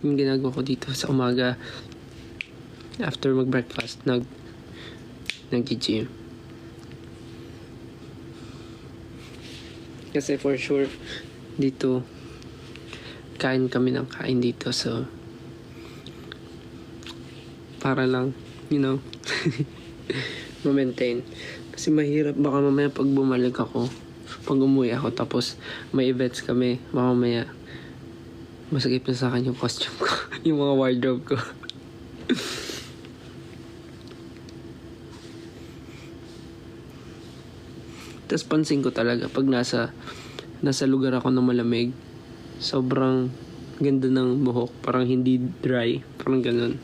Yung ginagawa ko dito sa umaga, after mag-breakfast, nag-gym. Kasi for sure, dito, kain kami ng kain dito. So, para lang, ma-maintain. Kasi mahirap baka mamaya pag bumalik ako, pag umuwi ako, tapos may events kami, baka mamaya masakit na sa akin yung costume ko, yung mga wardrobe ko. Tapos pansin ko talaga, pag nasa lugar ako na malamig, sobrang ganda ng buhok, parang hindi dry, parang ganun.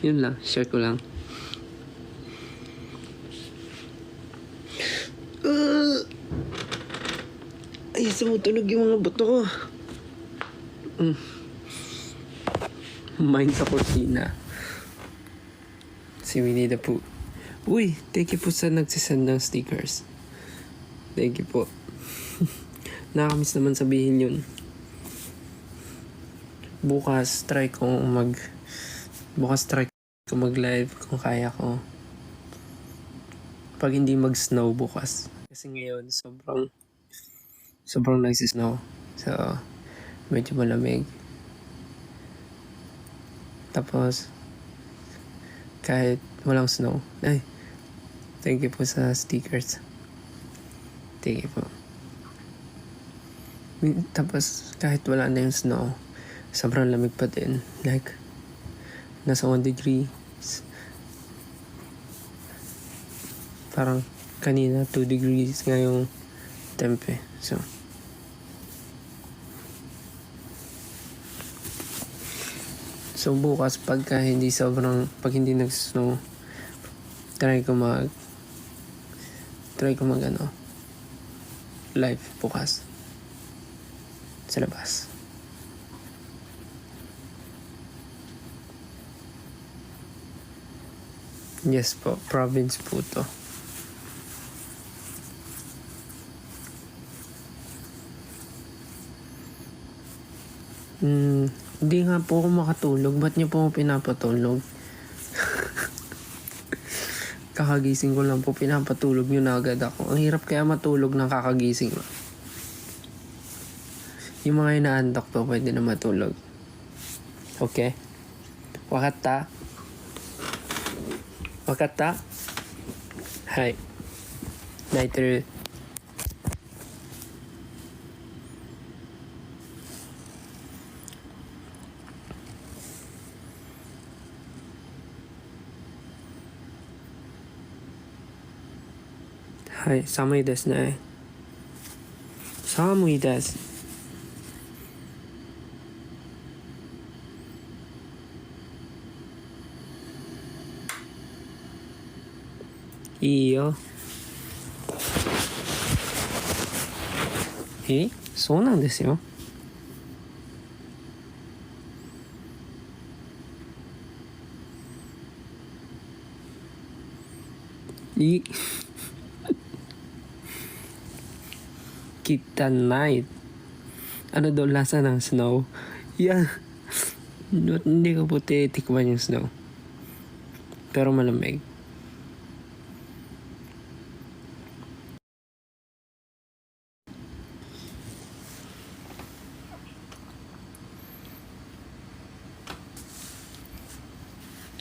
Yun lang, share ko lang. Ay, sumutunog yung mga buto ko. Mine sa kusina. Si Winnie the Pooh. Uy, thank you po sa nagsisend ng stickers. Thank you po. Nakakamiss naman sabihin yun. Bukas try ko mag-live kung kaya ko. Pag hindi mag-snow bukas. Kasi ngayon, sobrang nagsisnow. So, medyo malamig. Tapos, kahit walang snow. Ay, thank you po sa stickers. Thank you po. Tapos, kahit wala na yung snow, sobrang lamig pa din. Like, nasa 1 degree. Parang kanina 2 degrees ngayong tempe. So bukas pag hindi nag-snow, try ko mag live bukas sa labas. Yes po, province po to. Hindi nga po ako makatulog. Ba't niyo po ako pinapatulog? Kakagising ko lang po, pinapatulog niyo na agad ako. Ang hirap kaya matulog ng kakagising. Yung mga inaantok to, pwede na matulog. Okay? Wakata? Hai. Naiteru. Hai, 寒いですね。寒いです。いいよ。そうなんですよ。Kitanay. Ano daw lasa ng snow? Yan. Hindi ko po titikman yung snow. Pero malamig.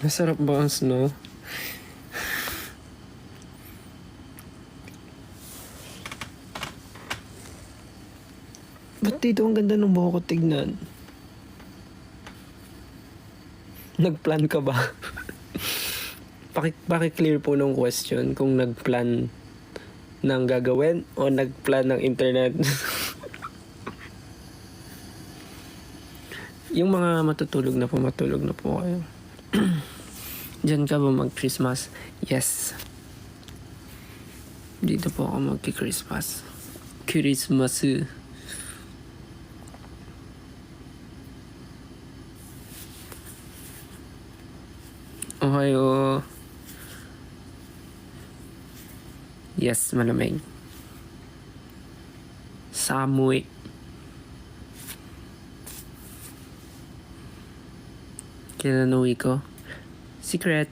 Masarap ba ang snow? Ba't dito ang ganda ng buhok ko tignan? Nagplan ka ba? Paki-clear po ng question kung nagplan ng gagawin o nagplan ng internet. Yung mga matulog na po kayo. Diyan ka ba mag-Christmas? Yes. Dito po ako mag-Christmas. Christmas. Ohayo. Yes, malamig. Samuy. kailan uwi ko. Secret.